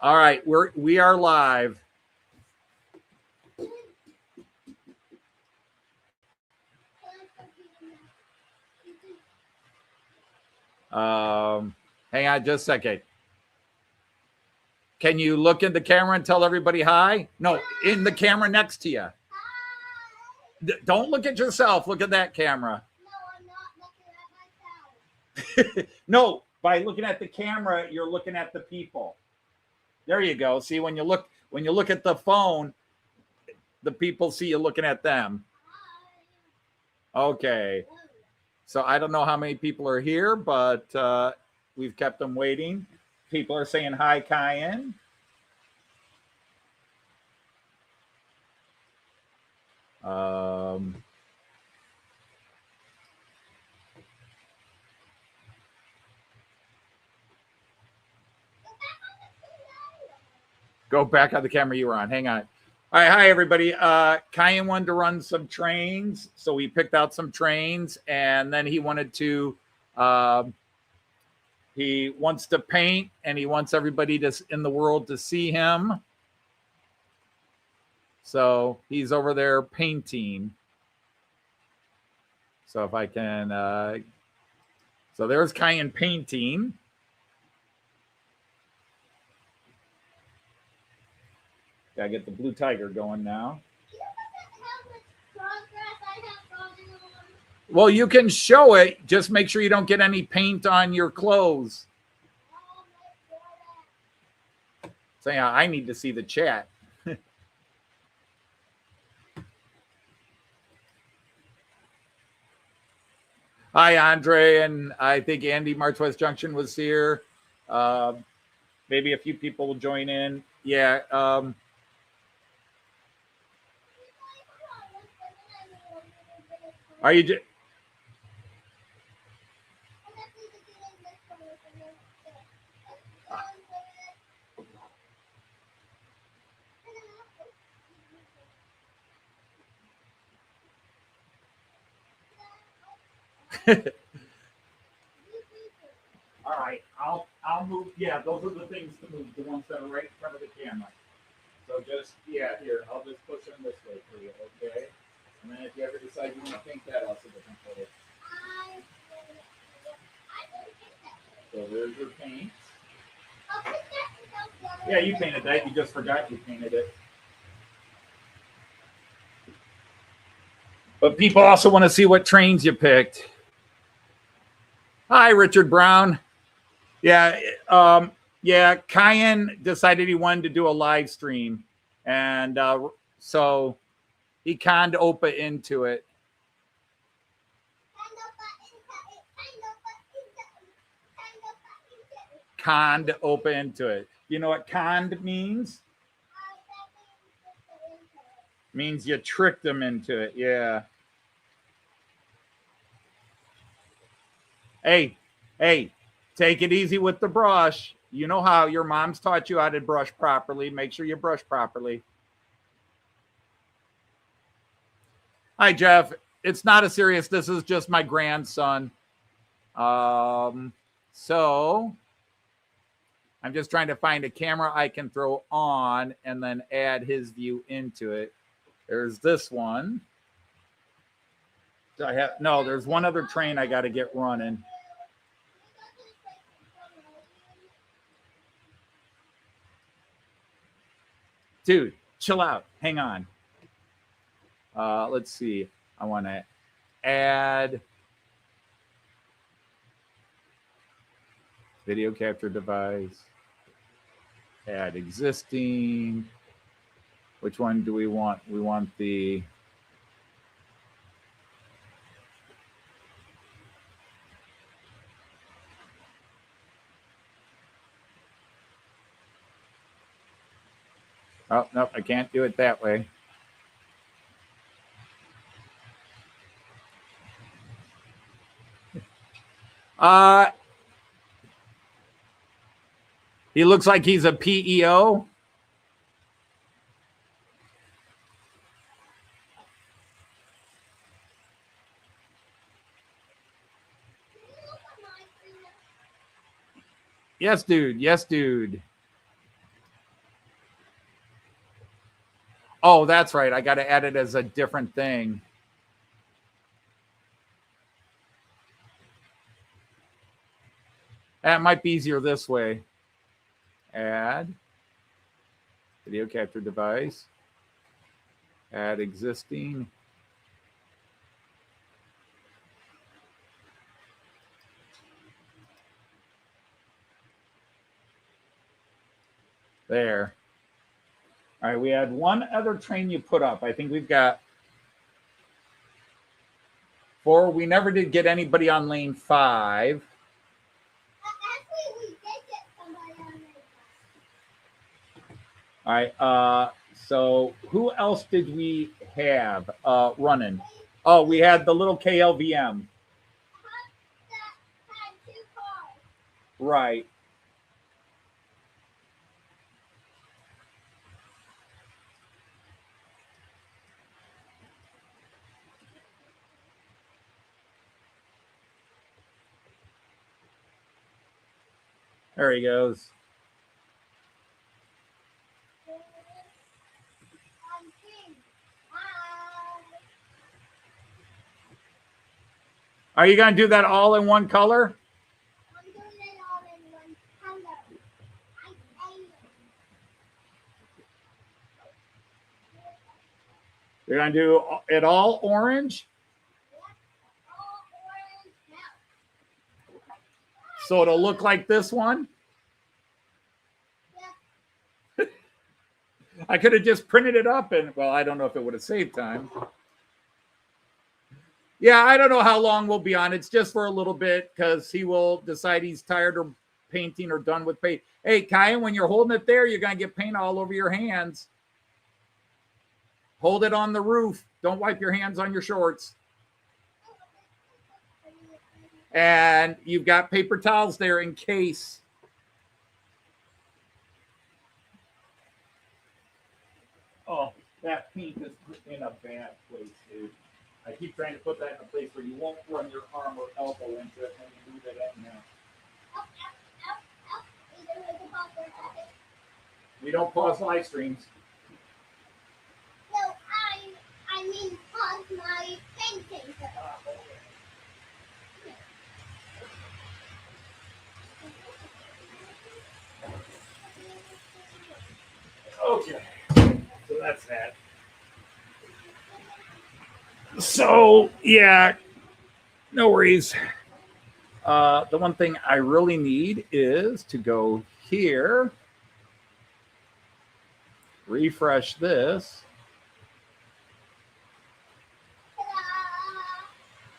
All right, we are live. Hang on just a second. Can you look in the camera and tell everybody hi? No, in the camera next to you. Don't look at yourself. Look at that camera. No, I'm not looking at myself. No, by looking at the camera, you're looking at the people. There you go. See, when you look at the phone, the people see you looking at them. Okay. So I don't know how many people are here, but we've kept them waiting. People are saying hi, Khian. Go back on the camera you were on. Hang on. All right, hi everybody. Khian wanted to run some trains, so we picked out some trains, and then he wanted to. He wants to paint, and he wants everybody in the world to see him. So he's over there painting. So if I can, so there's Khian painting. Gotta get the blue tiger going now. Well, you can show it. Just make sure you don't get any paint on your clothes. So yeah, I need to see the chat. Hi, Andre, and I think Andy March West Junction was here. Maybe a few people will join in. Yeah. Are you? All right, I'll move. Yeah, those are the things to move, the ones that are right in front of the camera. So just, yeah, here, I'll just push them this way for you, okay? And then if you ever decide you want to paint that, I'll see the color. So there's your paint. Yeah, you painted that. You just forgot you painted it. But people also want to see what trains you picked. Hi, Richard Brown. Yeah, yeah. Khian decided he wanted to do a live stream, and so he conned Opa into it. Conned Opa into it. You know what conned means? Means you tricked him into it. Yeah. Hey, take it easy with the brush. You know how your mom's taught you how to brush properly. Make sure you brush properly. Hi, Jeff. It's not a serious. This is just my grandson. So I'm just trying to find a camera I can throw on and then add his view into it. There's this one. No, there's one other train I got to get running. Dude, chill out. Hang on. Let's see. I want to add video capture device. Add existing. Which one do we want? We want the... Oh, no, I can't do it that way. He looks like he's a PEO. Yes, dude. Yes, dude. Oh, that's right. I got to add it as a different thing. That might be easier this way. Add video capture device. Add existing. There. All right, we had one other train you put up. I think we've got 4. We never did get anybody on lane 5. Actually, we did get somebody on there. All right. So who else did we have running? Oh, we had the little KLVM. That had 2 cars. Right. There he goes. I'm King. Hi. Are you going to do that all in one color? I'm doing it all in one color. I hate it. You're going to do it all orange? All orange now. So it'll look like this one? Yeah. I could have just printed it up and, well, I don't know if it would have saved time. Yeah, I don't know how long we'll be on. It's just for a little bit because he will decide he's tired of painting or done with paint. Hey, Khian, when you're holding it there, you're going to get paint all over your hands. Hold it on the roof. Don't wipe your hands on your shorts. And you've got paper towels there in case. Oh, that paint is in a bad place, dude. I keep trying to put that in a place where you won't run your arm or elbow into it when you move it up now. Either way, the ball for a second. We don't pause live streams. No, I mean pause my painting. Okay, so that's that. So, yeah, no worries. The one thing I really need is to go here, refresh this.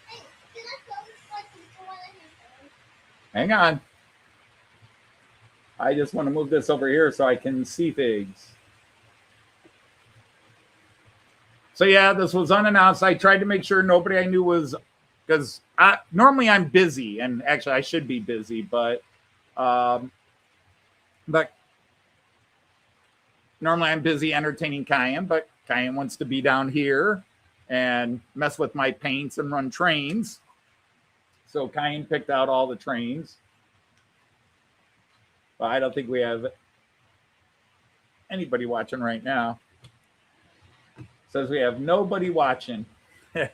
Hey, can I close like before I hit Hang on. I just want to move this over here so I can see things. So yeah, this was unannounced. I tried to make sure nobody I knew was, because normally I'm busy, and actually I should be busy, but normally I'm busy entertaining Khian, but Khian wants to be down here and mess with my paints and run trains. So Khian picked out all the trains. But I don't think we have anybody watching right now. Says we have nobody watching. Hey,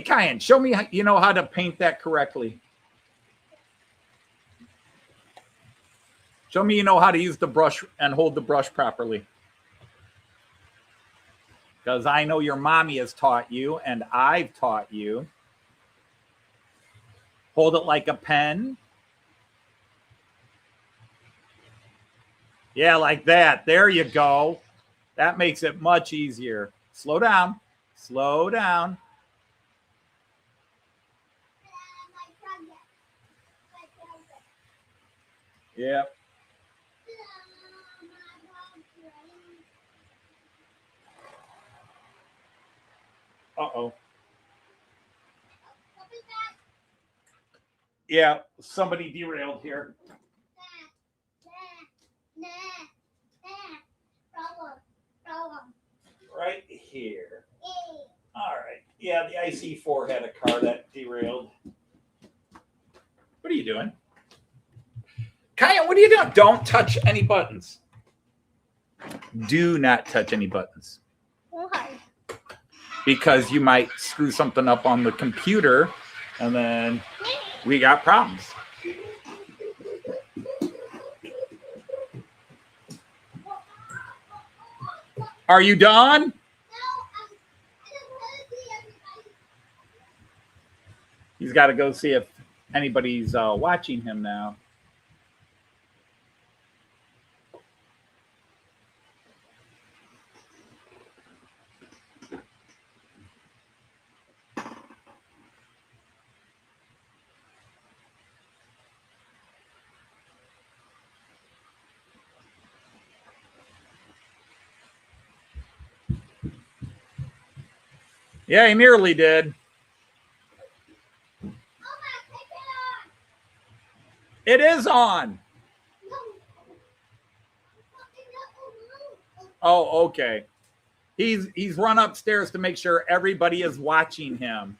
Khian, show me how, you know how to paint that correctly. Show me you know how to use the brush and hold the brush properly. Because I know your mommy has taught you and I've taught you. Hold it like a pen. Yeah, like that. There you go. That makes it much easier. Slow down. Slow down. Yep. Uh-oh. Yeah, somebody derailed here. Right here. All right. Yeah, the IC4 had a car that derailed. What are you doing? Khian, what are you doing? Don't touch any buttons. Do not touch any buttons. Why? Because you might screw something up on the computer and then we got problems. Are you done? He's got to go see if anybody's watching him now. Yeah, he nearly did. It is on. Oh, okay. He's run upstairs to make sure everybody is watching him.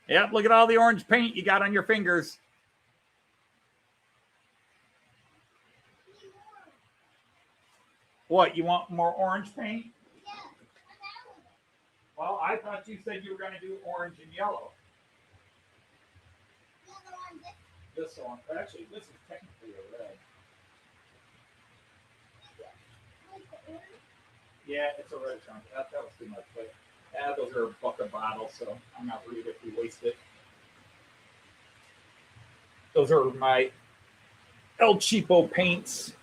Yep, look at all the orange paint you got on your fingers. What, you want more orange paint? Well, I thought you said you were going to do orange and yellow. This one. Actually, this is technically a red. Yeah, it's a red chunk. That was too much. But those are a buck a bottle, so I'm not worried if we waste it. Those are my El Cheapo paints.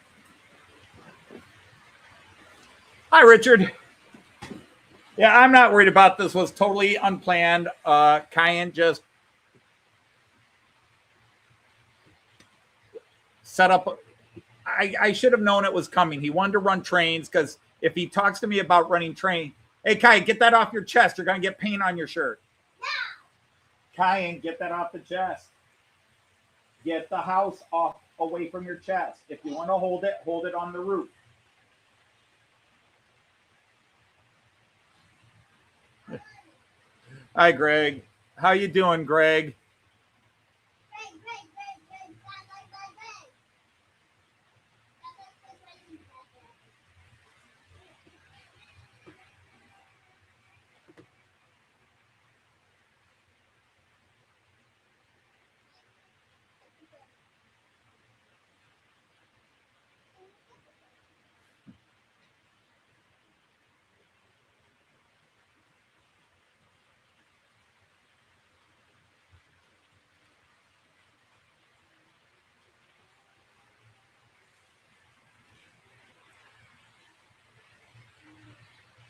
Hi, Richard. Yeah, I'm not worried about this. Was totally unplanned. Khian just set up. I should have known it was coming. He wanted to run trains because if he talks to me about running train, hey, Khian, get that off your chest. You're going to get paint on your shirt. No. Khian, get that off the chest. Get the house off away from your chest. If you want to hold it on the roof. Hi, Greg. How you doing, Greg?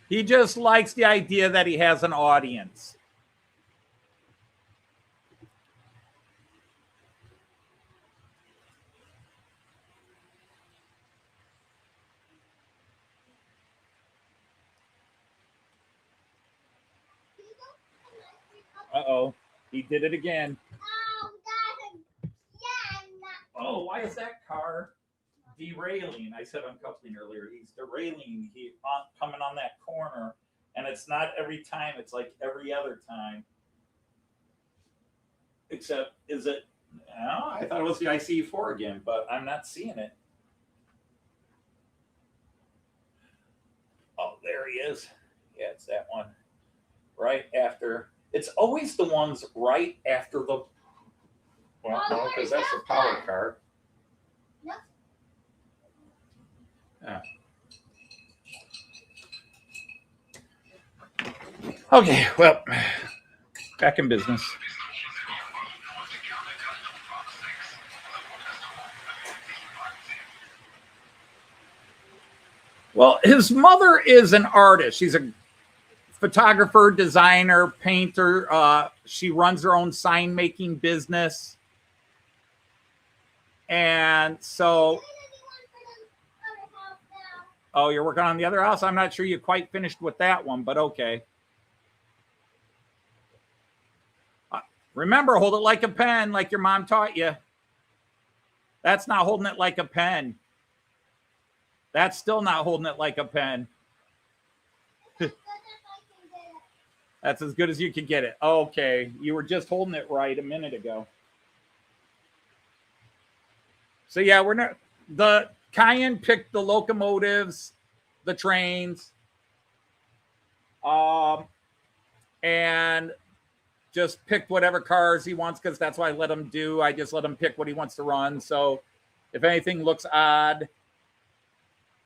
He just likes the idea that he has an audience. Uh-oh. He did it again. Oh, why is that car derailing? I said uncoupling earlier. He's derailing. He's coming on that corner. And it's not every time. It's like every other time. Except, is it? No, I thought it was the IC4 again, but I'm not seeing it. Oh, there he is. Yeah, it's that one. Right after. It's always the ones right after the. Well, no, because that's the power car. Yeah. Okay, well, back in business. Well, his mother is an artist. She's a photographer, designer, painter. She runs her own sign making business. And so, oh, you're working on the other house? I'm not sure you quite finished with that one, but okay. Remember, hold it like a pen, like your mom taught you. That's not holding it like a pen. That's still not holding it like a pen. That's as good as you can get it. Okay. You were just holding it right a minute ago. So yeah, we're not, the Khian picked the locomotives, the trains, and just picked whatever cars he wants, because that's what I let him do. I just let him pick what he wants to run. So if anything looks odd,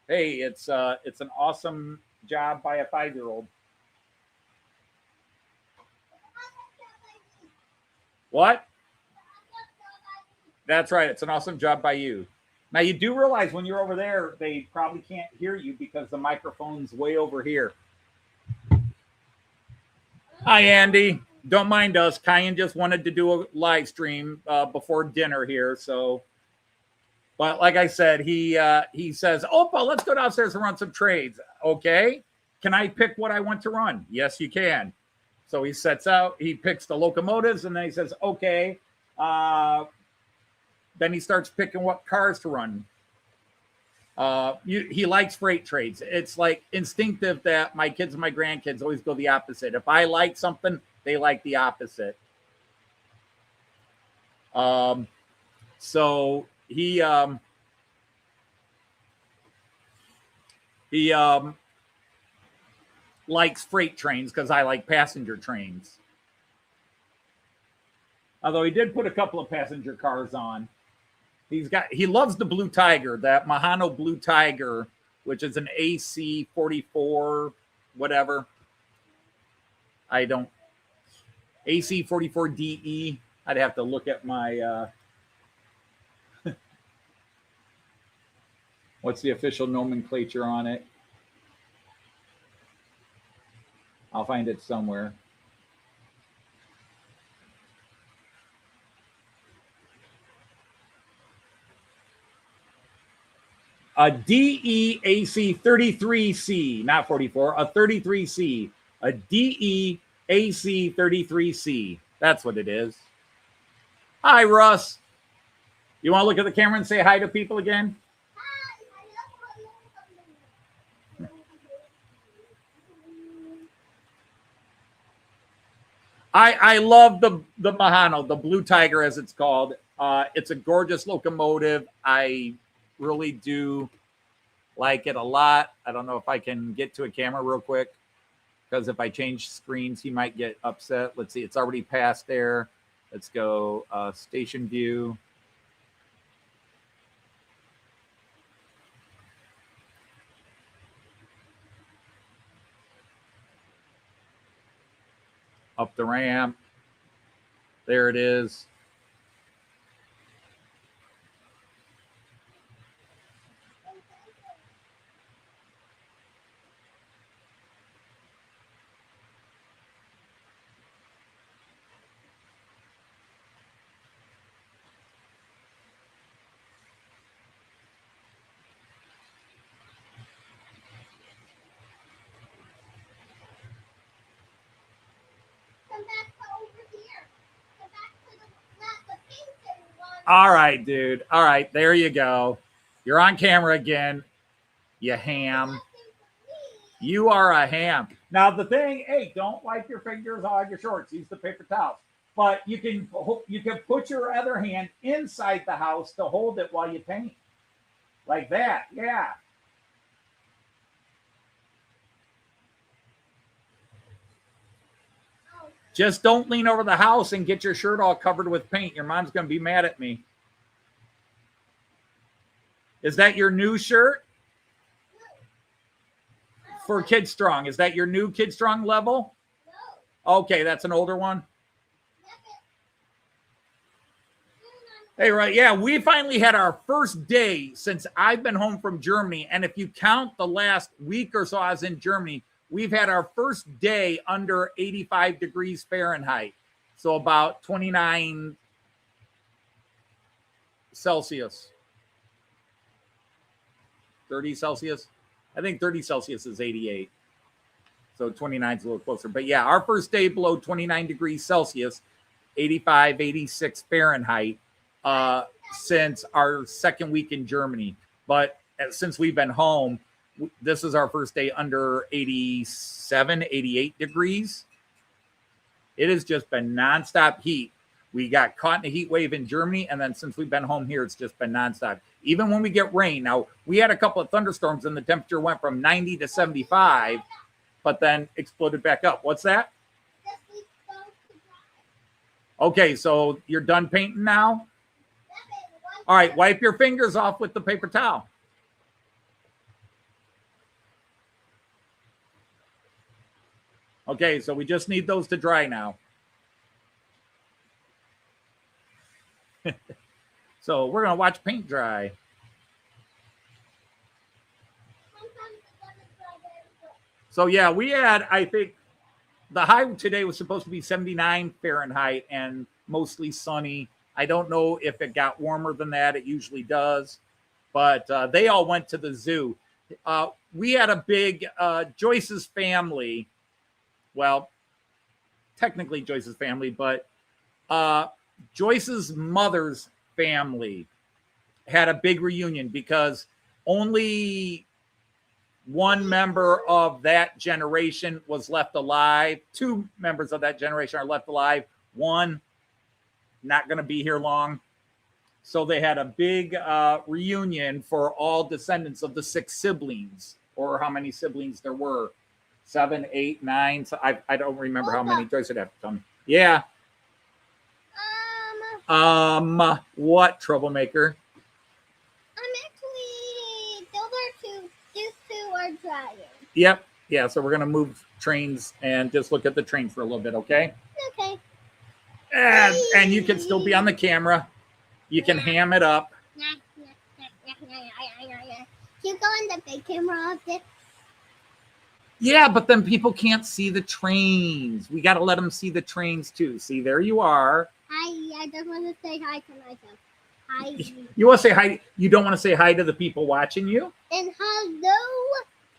hey, it's an awesome job by a 5-year-old. What? That's right. It's an awesome job by you. Now, you do realize when you're over there, they probably can't hear you because the microphone's way over here. Hi, Andy. Don't mind us. Khian just wanted to do a live stream before dinner here. So, but like I said, he says, Opa, let's go downstairs and run some trades. Okay. Can I pick what I want to run? Yes, you can. So he sets out, he picks the locomotives, and then he says, okay. Then he starts picking what cars to run. He likes freight trades. It's like instinctive that my kids and my grandkids always go the opposite. If I like something, they like the opposite. So he likes freight trains because I like passenger trains. Although he did put a couple of passenger cars on. He loves the Blue Tiger, that Mahano Blue Tiger, which is an AC 44, whatever. AC 44 DE. I'd have to look at my, what's the official nomenclature on it? I'll find it somewhere. A DEAC 33C, not 44, a 33C, a DEAC 33C. That's what it is. Hi, Russ. You want to look at the camera and say hi to people again? I love the Mahano, the Blue Tiger as it's called. It's a gorgeous locomotive. I really do like it a lot. I don't know if I can get to a camera real quick, because if I change screens, he might get upset. Let's see. It's already past there. Let's go station view. Up the ramp. There it is. All right, dude. All right, there you go. You're on camera again. You ham. You are a ham. Now the thing, hey, don't wipe your fingers on your shorts. Use the paper towels. But you can put your other hand inside the house to hold it while you paint. Like that. Yeah. Just don't lean over the house and get your shirt all covered with paint. Your mom's going to be mad at me. Is that your new shirt? For Kid Strong. Is that your new Kid Strong level? Okay, that's an older one. Hey, right. Yeah, we finally had our first day since I've been home from Germany. And if you count the last week or so I was in Germany, we've had our first day under 85 degrees Fahrenheit. So about 29 Celsius. 30 Celsius. I think 30 Celsius is 88. So 29 is a little closer. But yeah, our first day below 29 degrees Celsius, 85, 86 Fahrenheit. since our second week in Germany. But since we've been home, this is our first day under 87, 88 degrees. It has just been nonstop heat. We got caught in a heat wave in Germany, and then since we've been home here, it's just been nonstop. Even when we get rain. Now, we had a couple of thunderstorms, and the temperature went from 90 to 75, but then exploded back up. What's that? Okay, so you're done painting now? All right, wipe your fingers off with the paper towel. Okay, so we just need those to dry now. So we're going to watch paint dry. So yeah, we had, I think, the high today was supposed to be 79 Fahrenheit and mostly sunny. I don't know if it got warmer than that. It usually does. But they all went to the zoo. We had a big, Joyce's family, well, technically Joyce's family, but Joyce's mother's family had a big reunion because only one member of that generation was left alive. Two members of that generation are left alive. One not going to be here long. So they had a big reunion for all descendants of the 6 siblings, or how many siblings there were. 7, 8, 9. So I don't remember how many. Joyce would have to tell me. Yeah. What, troublemaker? These two are drying. Yep. Yeah, so we're going to move trains and just look at the train for a little bit, okay? Okay. And you can still be on the camera. You can ham it up. You go in the big camera of this. Yeah, but then people can't see the trains. We got to let them see the trains too. See, there you are. I just want to say hi to myself. Hi. You want to say hi? You don't want to say hi to the people watching you? And hello,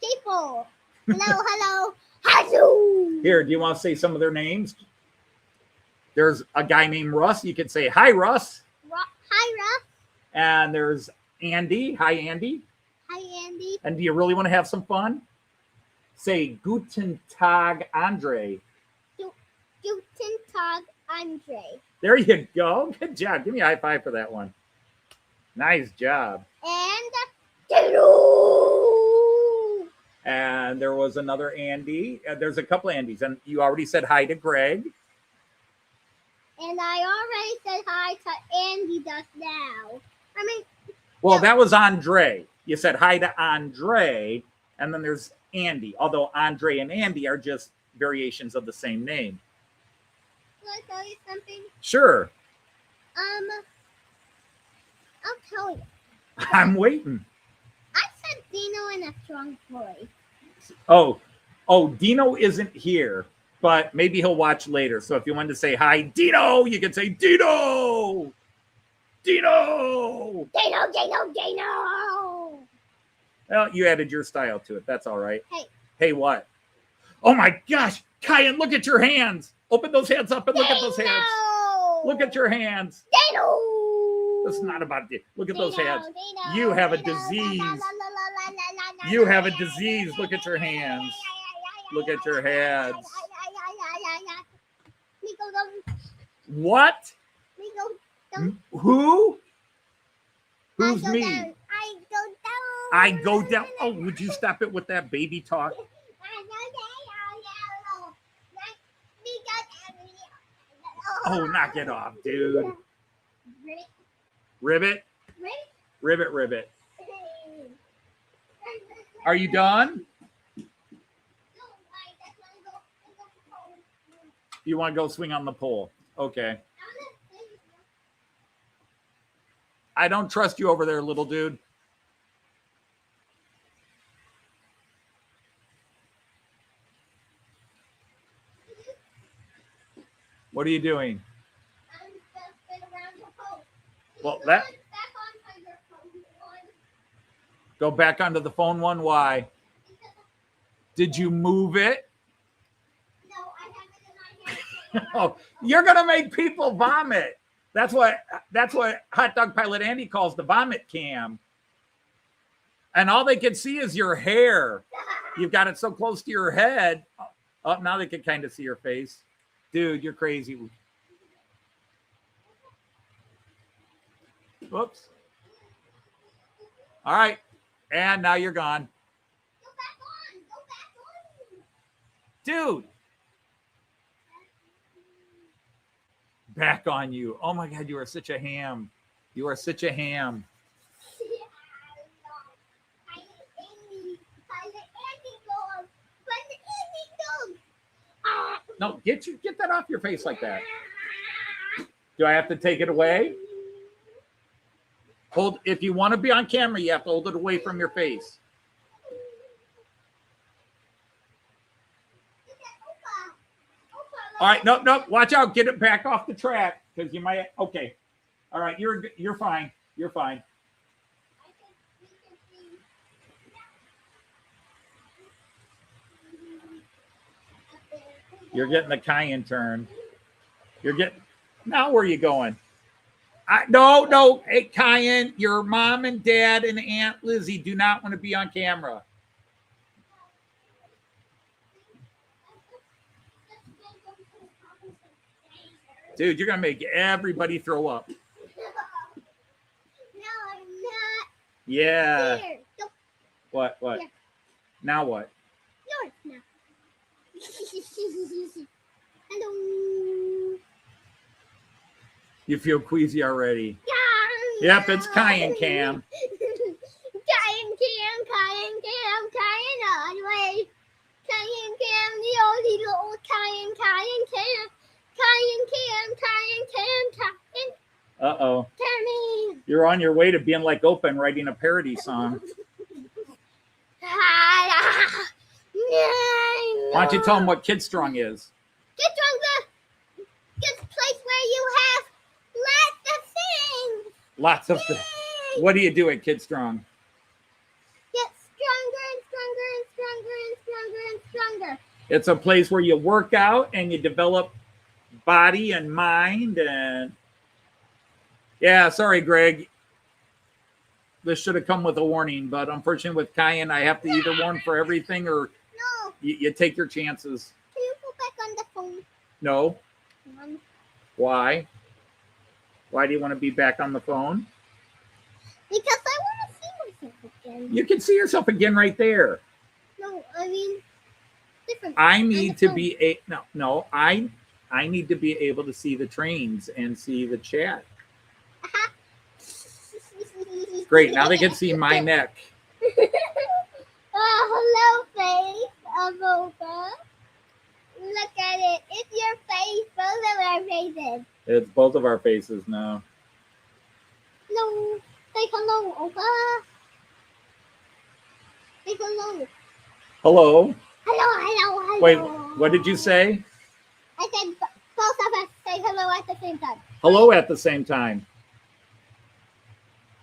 people. Hello. Here, do you want to say some of their names? There's a guy named Russ. You could say, hi, Russ. Hi, Russ. And there's Andy. Hi, Andy. Hi, Andy. And do you really want to have some fun? Say, Guten Tag, Andre. Guten Tag, Andre. There you go. Good job. Give me a high five for that one. Nice job. And hello. And there was another Andy. There's a couple Andys. And you already said hi to Greg. And I already said hi to Andy just now. Well, that was Andre. You said hi to Andre. And then there's Andy. Although Andre and Andy are just variations of the same name. Can I tell you something? Sure. I'll tell you. I'm waiting. I said Dino in a strong voice. Oh, Dino isn't here, but maybe he'll watch later. So if you wanted to say hi, Dino, you can say Dino. Dino. Well, you added your style to it. That's all right. Hey, what? Oh my gosh, Khian, look at your hands. Open those hands up and look at those hands. Look at your hands. Dino. This is not about you. Look at those hands. You have a disease. You have a disease. Look at your hands. Look at your hands. What? Who? Who's me? I go down. Oh, would you stop it with that baby talk? Oh, knock it off, dude. Ribbit. Are you done? You want to go swing on the pole? Okay. I don't trust you over there, little dude. What are you doing? Well, that. Go back onto the phone one. Why? Did you move it? No, I have it in my hand. Oh, you're going to make people vomit. That's what Hot Dog Pilot Andy calls the vomit cam. And all they can see is your hair. You've got it so close to your head. Oh, now they can kind of see your face. Dude, you're crazy. Whoops. All right. And now you're gone. Go back on. Go back on. Dude. Back on you. Oh my God, you are such a ham. You are such a ham. No, get that off your face like that. Do I have to take it away? Hold. If you want to be on camera, you have to hold it away from your face. All right, no, watch out. Get it back off the track because you might. Okay, all right, you're fine. You're fine. You're getting the Khian turn. You're getting. Now where are you going? No. Hey, Khian, your mom and dad and Aunt Lizzie do not want to be on camera. Dude, you're going to make everybody throw up. No, I'm not. Yeah. Here. Go. What? Here. Now what? Yours now. Hello. You feel queasy already. Yeah. Yep, it's Khian Cam. Khian all the way. Khian Cam, the oldie little Khian Cam. Uh-oh. Cammy. You're on your way to being like Oprah and writing a parody song. Why don't you tell them what Kid Strong is? Kid Strong, the place where you have Lots of things. What do you do at Kid Strong? Get stronger and stronger and stronger and stronger and stronger. It's a place where you work out and you develop body and mind. And yeah, sorry, Greg. This should have come with a warning, but unfortunately with Khian, I have to either warn for everything or No. you take your chances. Can you go back on the phone? No. Why? Why do you want to be back on the phone? Because I want to see myself again. You can see yourself again right there. No, I mean different. I need to be I need to be able to see the trains and see the chat. Great. Now they can see my neck. Hello, face of Oprah. Look at it. It's your face. Both of our faces. It's both of our faces now. No. Say hello, Oprah. Say hello. Hello. Hello. Wait, what did you say? I said both of us say hello at the same time. Hello at the same time.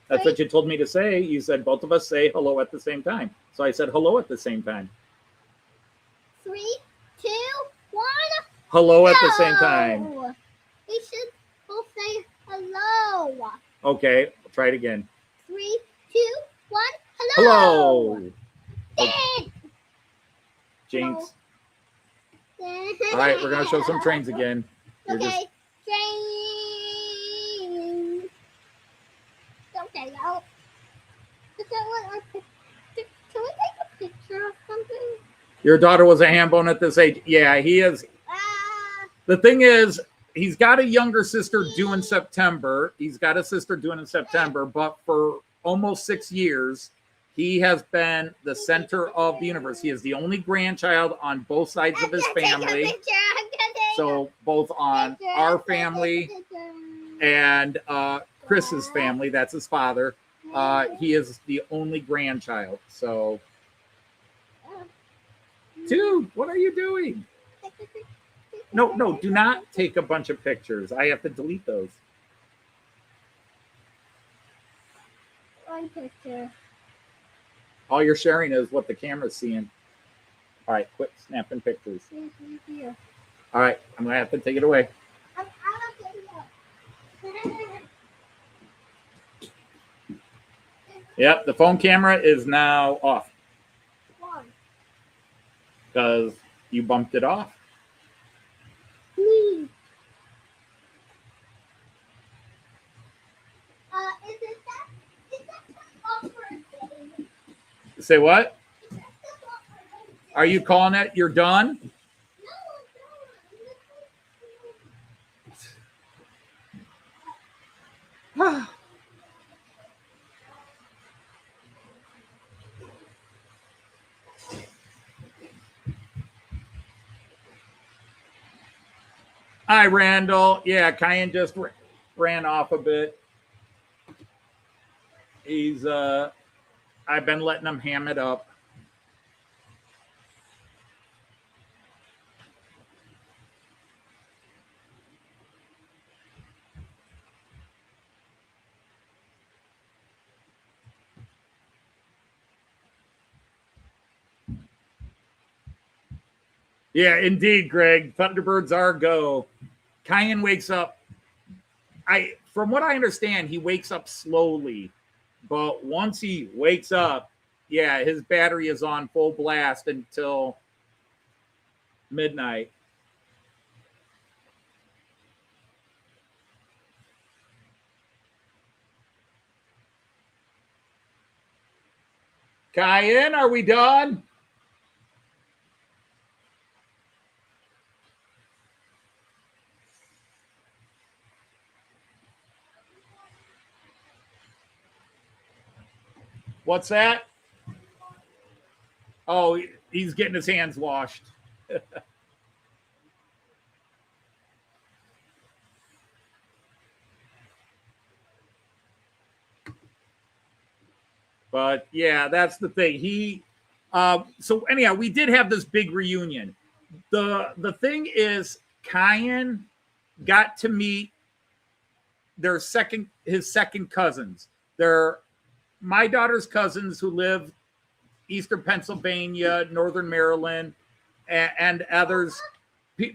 That's Three. what you told me to say. You said both of us say hello at the same time. So I said hello at the same time. 3, 2, 1. Hello at the same time. No. We should both say hello. Okay, I'll try it again. 3, 2, 1. Hello. Hello. Dad. Jinx. All All right, we're going to show some trains again. You're Okay. just- Train. Okay, now. Can we take a picture of something? Your daughter was a ham bone at this age. Yeah, he is. The thing is, he's got a younger sister due in September. But for almost 6 years, he has been the center of the universe. He is the only grandchild on both sides of his family. So both on our family and Chris's family, that's his father. He is the only grandchild. So, dude, what are you doing? No, do not take a bunch of pictures. I have to delete those. One picture. All you're sharing is what the camera's seeing. All right, quit snapping pictures. Here. All right, I'm going to have to take it away. I'm not getting up. Yep, the phone camera is now off Why? because you bumped it off. Please. Is that the offer thing? Say what? Is that the offer thing? Are you calling it? You're done? Hi, Randall. Yeah, Khian just ran off a bit. He's I've been letting him ham it up. Yeah, indeed, Greg. Thunderbirds are go. Khian wakes up. From what I understand, he wakes up slowly, but once he wakes up, yeah, his battery is on full blast until midnight. Khian, are we done? What's that? Oh, he's getting his hands washed. But yeah, that's the thing. So anyhow, we did have this big reunion. The thing is, Khian got to meet his second cousins. They're my daughter's cousins who live Eastern Pennsylvania, Northern Maryland, and others.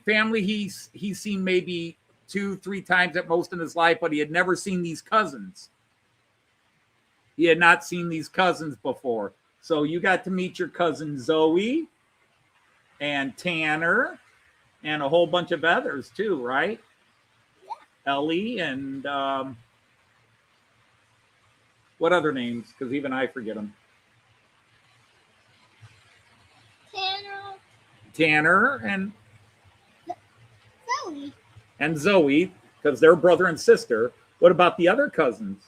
Family he's seen maybe 2-3 times at most in his life, but he had never seen these cousins. He had not seen these cousins before. So you got to meet your cousin Zoe and Tanner and a whole bunch of others too, right? Yeah. Ellie and what other names? Because even I forget them. Tanner and Zoe. And Zoe, because they're brother and sister. What about the other cousins?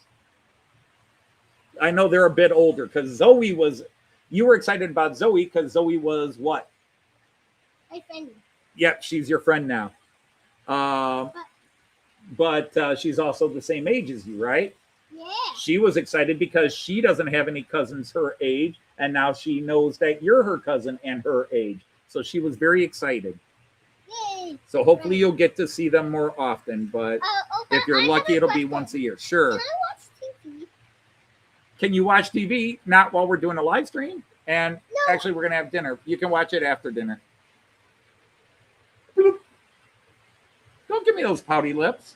I know they're a bit older because Zoe was. You were excited about Zoe because Zoe was what? My friend. Yep, she's your friend now. But she's also the same age as you, right? Yeah. She was excited because she doesn't have any cousins her age, and now she knows that you're her cousin and her age. So she was very excited. Yay. So hopefully you'll get to see them more often, but if you're lucky, it'll be once a year. Sure. Can I watch TV? Can you watch TV? Not while we're doing a live stream. And no. Actually, we're going to have dinner. You can watch it after dinner. Bloop. Don't give me those pouty lips.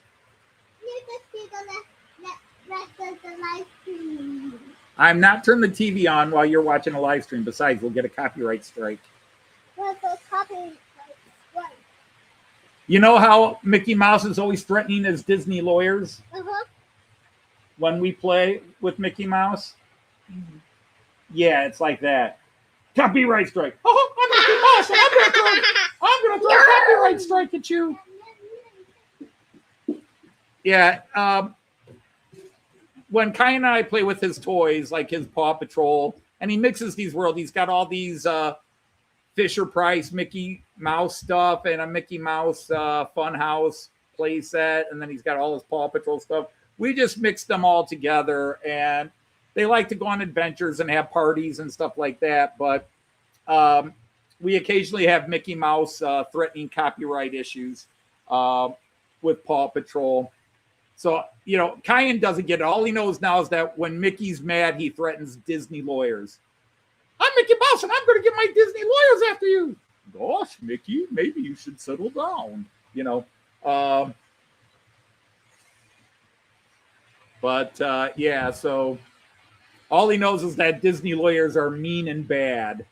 The live stream. I'm not turning the TV on while you're watching a live stream. Besides, we'll get a copyright strike. What's a copyright strike? You know how Mickey Mouse is always threatening his Disney lawyers when we play with Mickey Mouse? Yeah, it's like that. Copyright strike. Oh, I'm Mickey Mouse, and I'm gonna throw a copyright strike at you. Yeah. When Khian and I play with his toys, like his Paw Patrol, and he mixes these worlds, he's got all these Fisher Price Mickey Mouse stuff and a Mickey Mouse Funhouse play set, and then he's got all his Paw Patrol stuff. We just mix them all together, and they like to go on adventures and have parties and stuff like that. But we occasionally have Mickey Mouse threatening copyright issues with Paw Patrol. So, you know, Khian doesn't get it. All he knows now is that when Mickey's mad, he threatens Disney lawyers. I'm Mickey Mouse, and I'm going to get my Disney lawyers after you. Gosh, Mickey, maybe you should settle down. You know. Yeah, so All he knows is that Disney lawyers are mean and bad.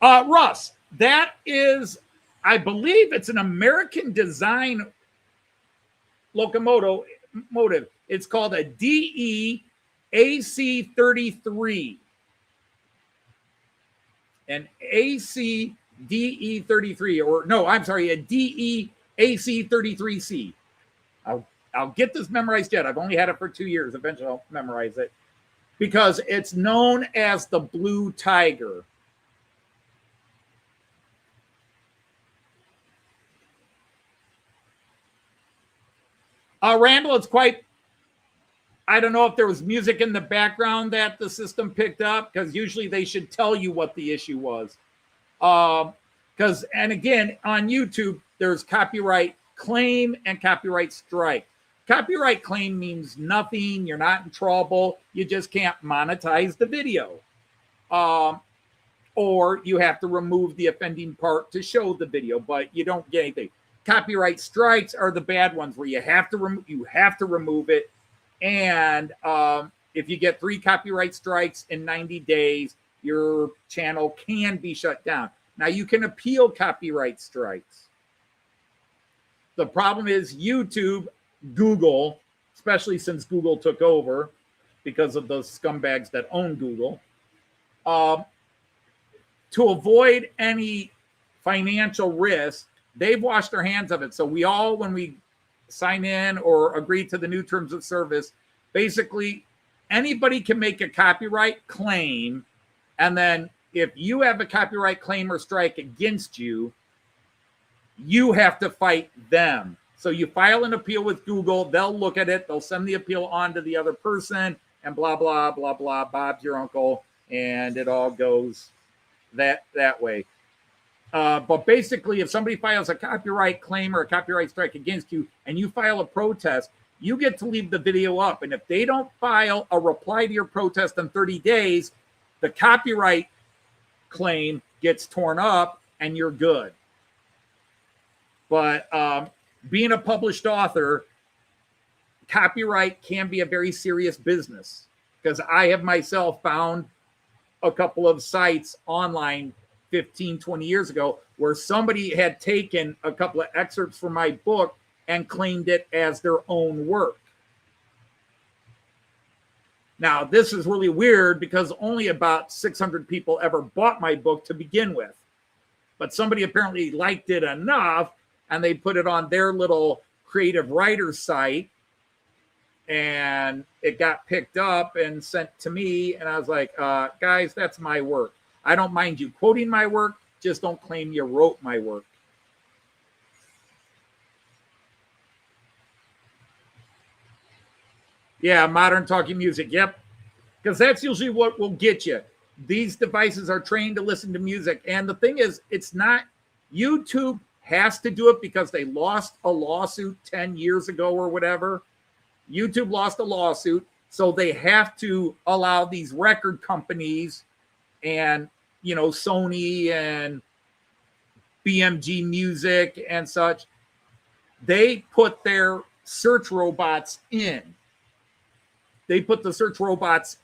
Russ, that is, I believe it's an American design locomotive. It's called a DE AC-33. An AC DE-33, or no, I'm sorry, a DE AC-33C. I'll get this memorized yet. I've only had it for 2 years. Eventually I'll memorize it because it's known as the Blue Tiger. Randall, it's quite, I don't know if there was music in the background that the system picked up, because usually they should tell you what the issue was. Because, and again, on YouTube, there's copyright claim and copyright strike. Copyright claim means nothing. You're not in trouble. You just can't monetize the video. Or you have to remove the offending part to show the video, but you don't get anything. Copyright strikes are the bad ones where you have to remove it. And if you get 3 copyright strikes in 90 days, your channel can be shut down. Now, you can appeal copyright strikes. The problem is YouTube, Google, especially since Google took over because of those scumbags that own Google, to avoid any financial risk, they've washed their hands of it. So we all, when we sign in or agree to the new terms of service, basically anybody can make a copyright claim, and then if you have a copyright claim or strike against you, you have to fight them. So you file an appeal with Google, they'll look at it, they'll send the appeal on to the other person, and blah, blah, blah, blah, Bob's your uncle, and it all goes that way. But basically, if somebody files a copyright claim or a copyright strike against you and you file a protest, you get to leave the video up. And if they don't file a reply to your protest in 30 days, the copyright claim gets torn up and you're good. But being a published author, copyright can be a very serious business, because I have myself found a couple of sites online 15, 20 years ago where somebody had taken a couple of excerpts from my book and claimed it as their own work. Now, this is really weird because only about 600 people ever bought my book to begin with. But somebody apparently liked it enough and they put it on their little creative writer site, and it got picked up and sent to me. And I was like, guys, that's my work. I don't mind you quoting my work. Just don't claim you wrote my work. Yeah, modern talking music. Yep. Because that's usually what will get you. These devices are trained to listen to music. And the thing is, it's not, YouTube has to do it because they lost a lawsuit 10 years ago or whatever. YouTube lost a lawsuit. So they have to allow these record companies and, you know, Sony and BMG Music and such, they put their search robots in. They put the search robots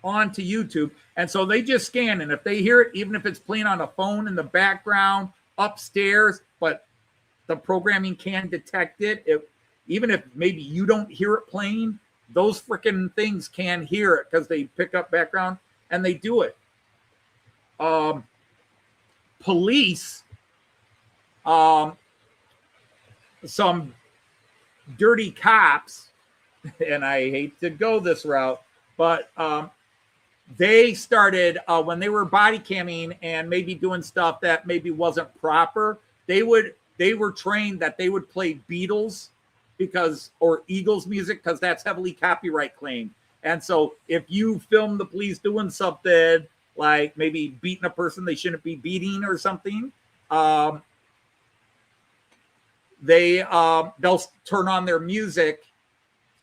onto YouTube. And so they just scan. And if they hear it, even if it's playing on a phone in the background upstairs, but the programming can detect it, even if maybe you don't hear it playing, those freaking things can hear it because they pick up background and they do it. Police, some dirty cops, and I hate to go this route, but they started when they were body camming and maybe doing stuff that maybe wasn't proper. They were trained that they would play Beatles or Eagles music because that's heavily copyright claimed. And so if you film the police doing something like maybe beating a person they shouldn't be beating or something, they'll turn on their music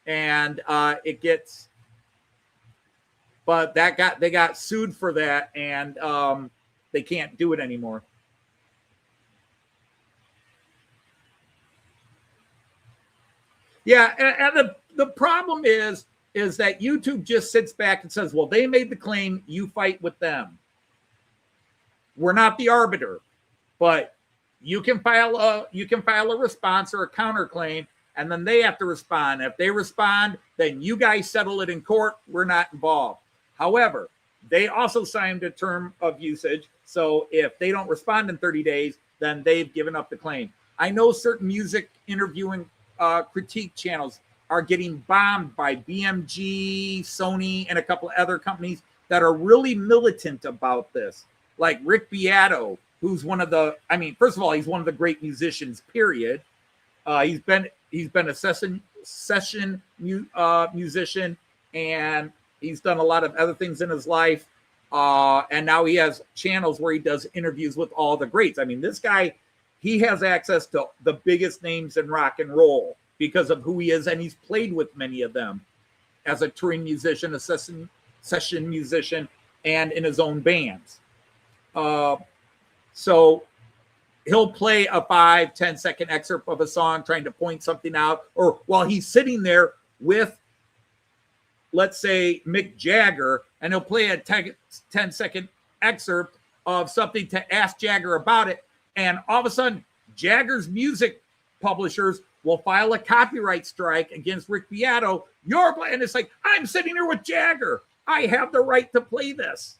and it gets, but they got sued for that, and they can't do it anymore. Yeah, and the problem is that YouTube just sits back and says, well, they made the claim, you fight with them. We're not the arbiter, but you can file a response or a counterclaim, and then they have to respond. If they respond, then you guys settle it in court. We're not involved. However, they also signed a term of usage. So if they don't respond in 30 days, then they've given up the claim. I know certain music interviewing critique channels are getting bombed by BMG, Sony, and a couple of other companies that are really militant about this. Like Rick Beato, who's one of the, I mean, first of all, he's one of the great musicians, period. He's been a session musician, and he's done a lot of other things in his life. And now he has channels where he does interviews with all the greats. I mean, this guy, he has access to the biggest names in rock and roll because of who he is, and he's played with many of them as a touring musician, a session musician, and in his own bands. So he'll play a 5-10 second excerpt of a song trying to point something out, or while he's sitting there with, let's say, Mick Jagger, and he'll play a 10-second excerpt of something to ask Jagger about it. And all of a sudden, Jagger's music publishers will file a copyright strike against Rick Beato. And it's like, I'm sitting here with Jagger. I have the right to play this.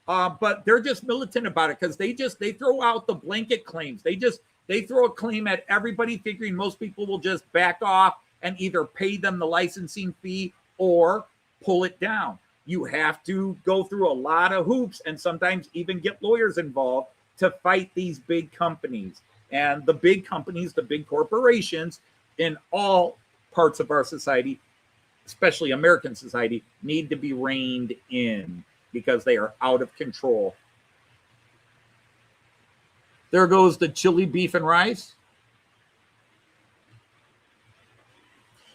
But they're just militant about it because they throw out the blanket claims. They throw a claim at everybody, figuring most people will just back off and either pay them the licensing fee or pull it down. You have to go through a lot of hoops and sometimes even get lawyers involved to fight these big companies. And the big companies, the big corporations in all parts of our society, especially American society, need to be reined in because they are out of control. There goes the chili beef and rice.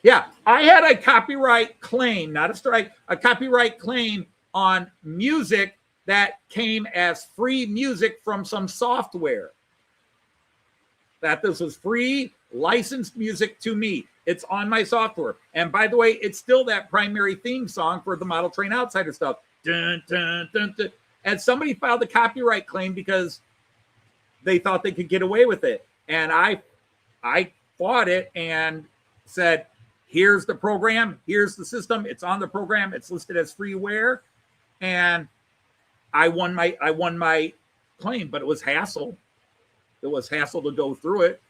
Yeah, I had a copyright claim, not a strike, a copyright claim on music that came as free music from some software. That this was free licensed music to me. It's on my software. And by the way, it's still that primary theme song for the Model Train Outsider stuff. Dun, dun, dun, dun. And somebody filed a copyright claim because they thought they could get away with it. And I fought it and said, here's the program, here's the system, it's on the program, it's listed as freeware. And I won my claim, but it was hassle. It was hassle to go through it.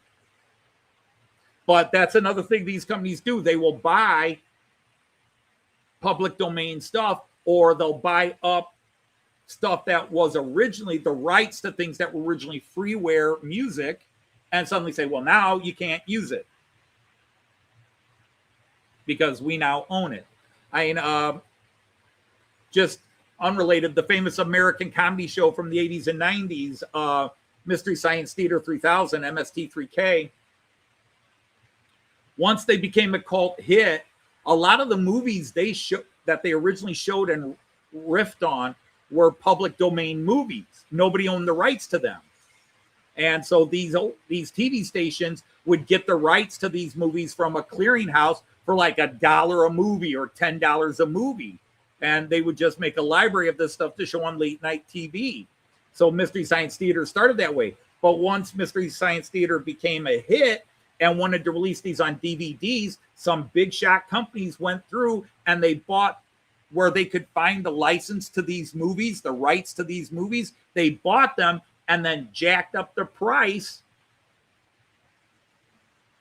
But that's another thing these companies do. They will buy public domain stuff, or they'll buy up stuff that was originally the rights to things that were originally freeware music and suddenly say, well, now you can't use it because we now own it. I mean, just unrelated, the famous American comedy show from the 80s and 90s, Mystery Science Theater 3000, MST3K, once they became a cult hit, a lot of the movies that they originally showed and riffed on were public domain movies. Nobody owned the rights to them. And so these TV stations would get the rights to these movies from a clearinghouse for like $1 a movie or $10 a movie. And they would just make a library of this stuff to show on late night TV. So Mystery Science Theater started that way. But once Mystery Science Theater became a hit and wanted to release these on DVDs, some big shot companies went through and they bought where they could find the license to these movies, the rights to these movies. They bought them and then jacked up the price.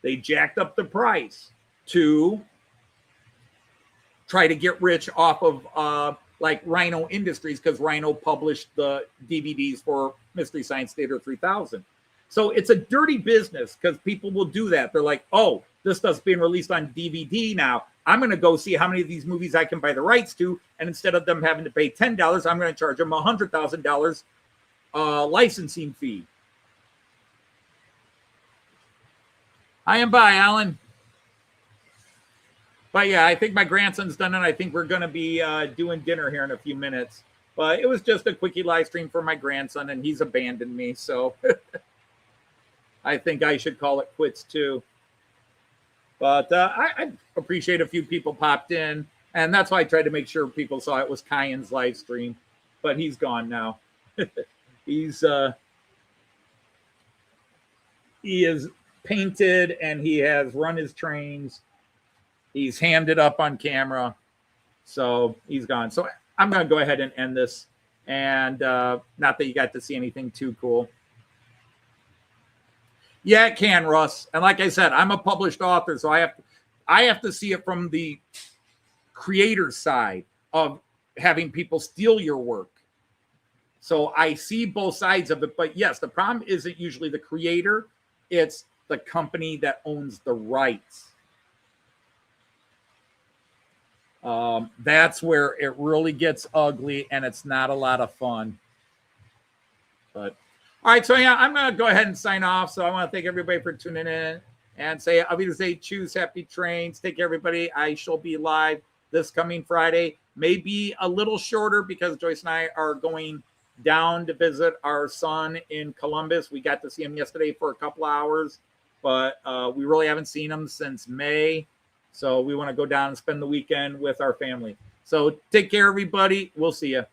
They jacked up the price to try to get rich off of like Rhino Industries, because Rhino published the DVDs for Mystery Science Theater 3000. So it's a dirty business because people will do that. They're like, oh, this stuff's being released on DVD now. I'm going to go see how many of these movies I can buy the rights to. And instead of them having to pay $10, I'm going to charge them $100,000 licensing fee. I am by, Alan. But yeah, I think my grandson's done it. I think we're going to be doing dinner here in a few minutes. But it was just a quickie live stream for my grandson, and he's abandoned me. So I think I should call it quits too. But I appreciate a few people popped in, and that's why I tried to make sure people saw it was Khian's live stream. But he's gone now. He is painted and he has run his trains. He's hammed it up on camera. So he's gone. So I'm going to go ahead and end this. And not that you got to see anything too cool. Yeah, it can, Russ. And like I said, I'm a published author, so I have to see it from the creator side of having people steal your work. So I see both sides of it. But yes, the problem isn't usually the creator. It's the company that owns the rights. That's where it really gets ugly, and it's not a lot of fun. But all right, so yeah, I'm gonna go ahead and sign off. So I want to thank everybody for tuning in and say, I'll be say, choose happy trains. Take care, everybody. I shall be live this coming Friday. Maybe a little shorter because Joyce and I are going down to visit our son in Columbus. We got to see him yesterday for a couple hours, but we really haven't seen him since May. So we want to go down and spend the weekend with our family. So take care, everybody. We'll see you.